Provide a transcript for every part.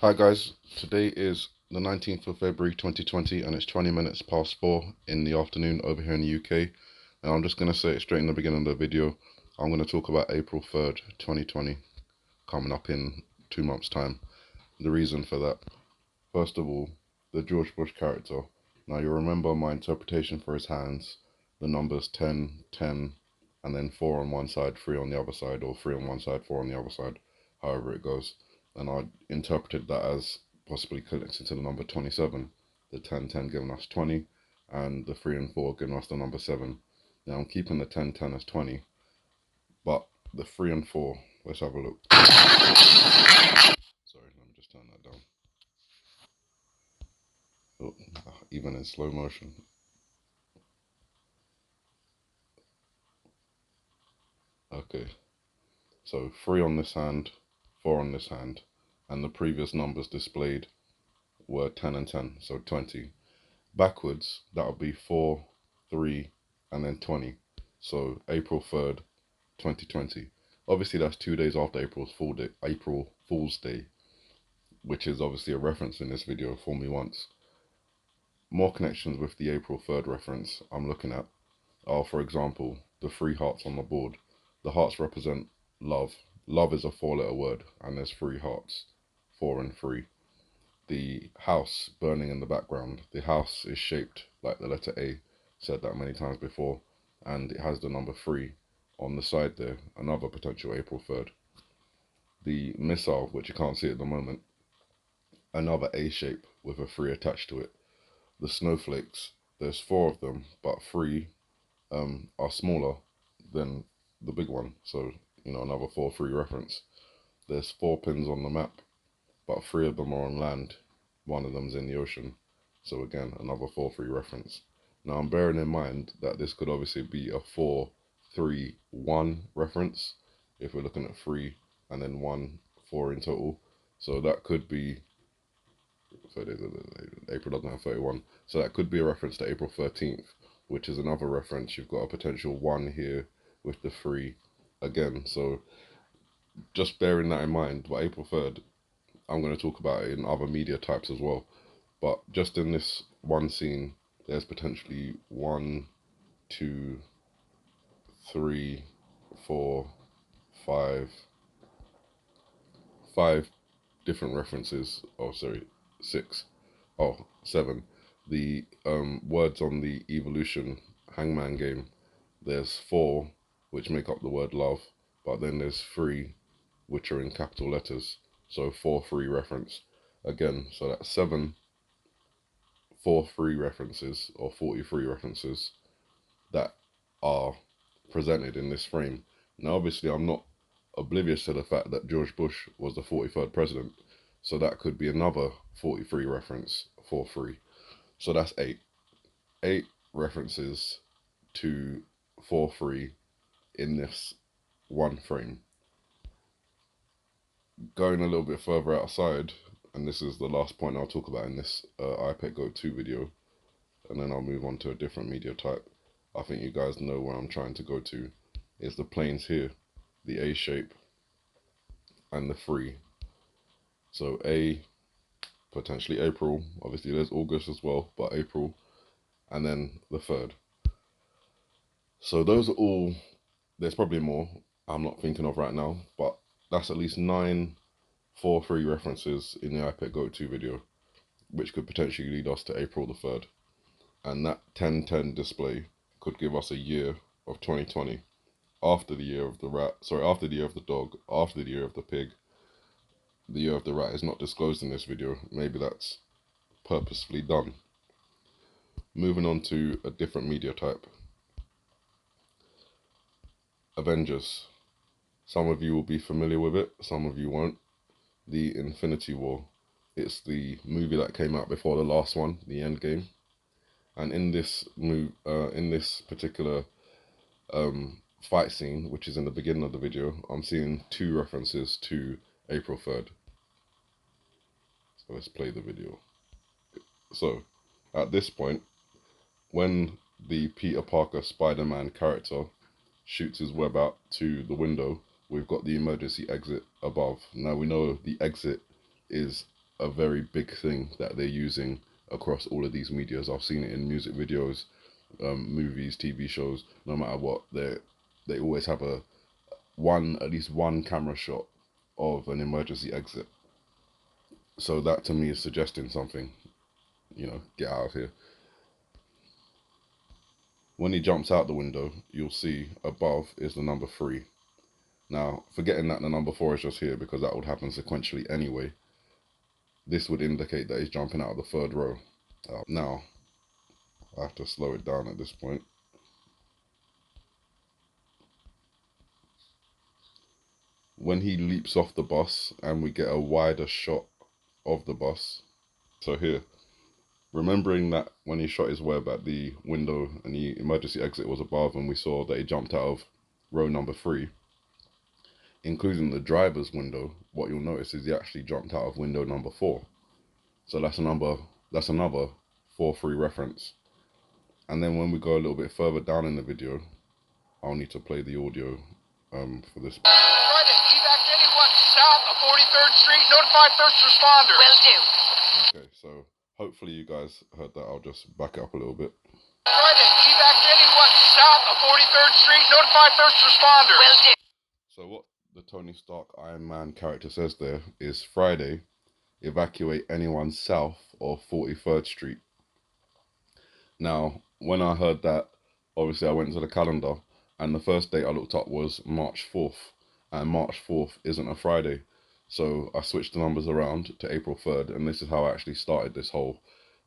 Hi guys, today is the 19th of February 2020 and it's 20 minutes past 4 in the afternoon over here in the UK. And I'm just going to say it straight in the beginning of the video. I'm going to talk about April 3rd, 2020, coming up in 2 months' time. The reason for that, first of all, the George Bush character. Now you remember my interpretation for his hands, the numbers 10, 10, and then 4 on one side, 3 on the other side, or 3 on one side, 4 on the other side, however it goes. And I interpreted that as possibly connected to the number 27, the 10, 10 giving us 20, and the 3 and 4 giving us the number 7. Now I'm keeping the 10, 10 as 20, but the 3 and 4, let's have a look. Sorry, let me just turn that down. Oh, even in slow motion. Okay, so 3 on this hand, 4 on this hand, and the previous numbers displayed were 10 and 10, so 20. Backwards, that would be 4, 3, and then 20. So April 3rd, 2020. Obviously, that's 2 days after April Fool's Day, which is obviously a reference in this video, Fool Me Once. More connections with the April 3rd reference I'm looking at are, for example, the 3 hearts on the board. The hearts represent love. Love is a 4-letter word, and there's 3 hearts, 4 and 3. The house burning in the background. The house is shaped like the letter A, said that many times before, and it has the number 3 on the side there, another potential April 3rd. The missile, which you can't see at the moment, another A shape with a 3 attached to it. The snowflakes, there's 4 of them, but 3 are smaller than the big one, so another 4-3 reference. There's 4 pins on the map, but 3 of them are on land, one of them's in the ocean, so again another 4-3 reference. Now I'm bearing in mind that this could obviously be a 4-3-1 reference if we're looking at 3 and then 1, 4 in total, so that could be, so April doesn't have 31, so that could be a reference to April 13th, which is another reference. You've got a potential 1 here with the 3 again, so just bearing that in mind. But April 3rd, I'm going to talk about it in other media types as well, but just in this one scene there's potentially 1, 2, 3, 4, 5 different references. Oh sorry, 6, oh 7. The words on the evolution hangman game, there's 4 which make up the word love, but then there's 3 which are in capital letters, so 4-3 reference again. So that's 7 4-3 references or 43 references that are presented in this frame. Now obviously I'm not oblivious to the fact that George Bush was the 43rd president, so that could be another 43 reference, 4-3. So that's 8 references to 4-3 in this one frame. Going a little bit further outside, and this is the last point I'll talk about in this iPad Go 2 video, and then I'll move on to a different media type. I think you guys know where I'm trying to go to, is the planes here, the A shape and the 3. So A, potentially April, obviously there's August as well, but April, and then the 3rd. So those are all, there's probably more I'm not thinking of right now, but that's at least 9 4-3 references in the iPad Go 2 video, which could potentially lead us to April the 3rd. And that 10-10 display could give us a year of 2020, after the year of the rat, after the year of the dog, after the year of the pig. The year of the rat is not disclosed in this video. Maybe that's purposefully done. Moving on to a different media type. Avengers. Some of you will be familiar with it, some of you won't. The Infinity War. It's the movie that came out before the last one, the Endgame. And in this particular fight scene, which is in the beginning of the video, I'm seeing 2 references to April 3rd. So let's play the video. So at this point, when the Peter Parker Spider-Man character shoots his web out to the window, we've got the emergency exit above. Now we know the exit is a very big thing that they're using across all of these medias. I've seen it in music videos, movies, TV shows. No matter what, they always have at least one camera shot of an emergency exit. So that to me is suggesting something. Get out of here. When he jumps out the window, you'll see above is the number 3. Now, forgetting that the number 4 is just here because that would happen sequentially anyway, this would indicate that he's jumping out of the 3rd row. Now, I have to slow it down at this point. When he leaps off the bus and we get a wider shot of the bus, so here, remembering that when he shot his web at the window and the emergency exit was above and we saw that he jumped out of row number 3, including the driver's window, what you'll notice is he actually jumped out of window number 4. So that's another 4-3 reference. And then when we go a little bit further down in the video, I'll need to play the audio for this. Friday, evac anyone south of 43rd Street, notify first responders. Will do. Okay, so hopefully you guys heard that. I'll just back it up a little bit. Friday, evac anyone south of 43rd Street, notify first responders. Will do. So what the Tony Stark Iron Man character says there is Friday, evacuate anyone south of 43rd Street. Now, when I heard that, obviously I went to the calendar and the first date I looked up was March 4th, and March 4th isn't a Friday. So I switched the numbers around to April 3rd, and this is how I actually started this whole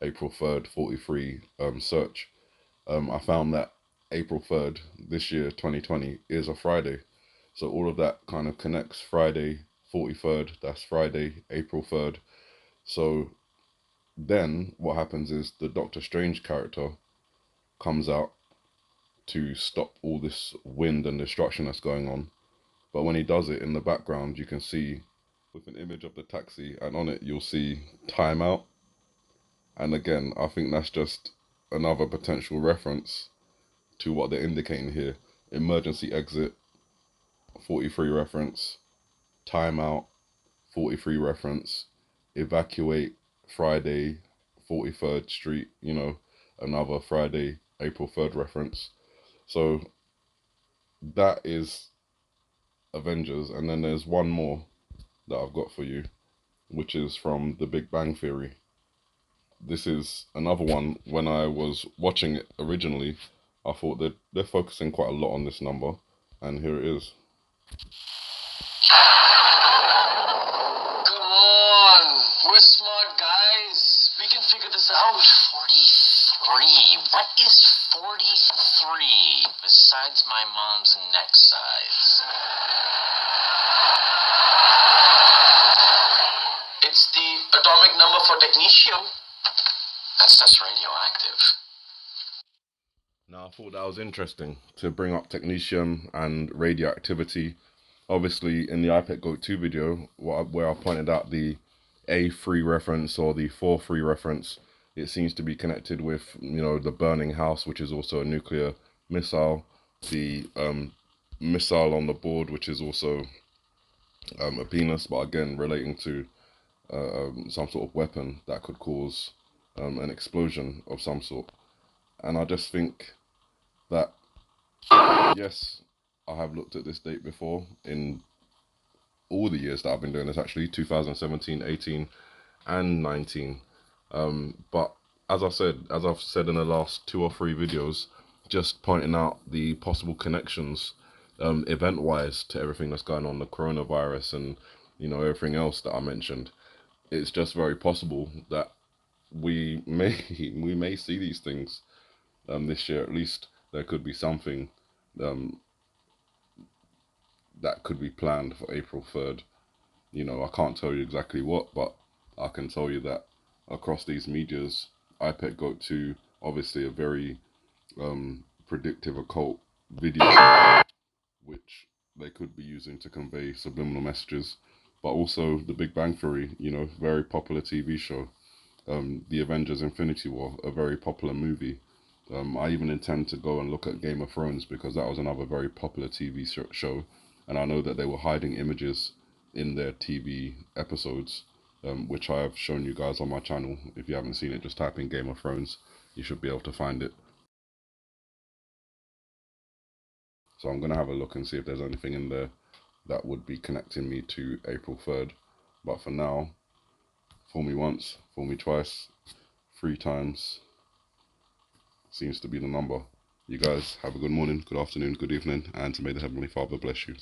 April 3rd 43 search. I found that April 3rd this year, 2020, is a Friday. So all of that kind of connects. Friday, 43rd, that's Friday, April 3rd. So then what happens is the Doctor Strange character comes out to stop all this wind and destruction that's going on. But when he does it, in the background, you can see with an image of the taxi, and on it you'll see timeout. And again, I think that's just another potential reference to what they're indicating here. Emergency exit, 43 reference, timeout, 43 reference, evacuate, Friday, 43rd Street, another Friday, April 3rd reference. So that is Avengers. And then there's one more that I've got for you, which is from The Big Bang Theory. This is another one. When I was watching it originally, I thought that they're focusing quite a lot on this number, and here it is. Come on, we're smart guys. We can figure this out. 43. What is 43 besides my mom's neck size? It's the atomic number for technetium. That's radioactive. Now, I thought that was interesting to bring up technetium and radioactivity. Obviously, in the iPet Goat 2 video, where I pointed out the A3 reference or the 4-3 reference, it seems to be connected with, the burning house, which is also a nuclear missile, the missile on the board, which is also a penis, but again, relating to some sort of weapon that could cause an explosion of some sort. And I just think that, yes, I have looked at this date before in all the years that I've been doing this, actually, 2017, 18, and 19. But as I've said in the last 2 or 3 videos, just pointing out the possible connections, event-wise, to everything that's going on, the coronavirus and, everything else that I mentioned. It's just very possible that we may see these things this year. At least there could be something that could be planned for April 3rd. I can't tell you exactly what, but I can tell you that across these medias, iPet Goat 2, obviously a very predictive occult video, which they could be using to convey subliminal messages, but also The Big Bang Theory, very popular TV show. The Avengers Infinity War, a very popular movie. I even intend to go and look at Game of Thrones because that was another very popular TV show, and I know that they were hiding images in their TV episodes which I have shown you guys on my channel. If you haven't seen it, just type in Game of Thrones. You should be able to find it. So I'm going to have a look and see if there's anything in there that would be connecting me to April 3rd. But for now, fool me once, fool me twice, 3 times seems to be the number. You guys have a good morning, good afternoon, good evening, and may the Heavenly Father bless you.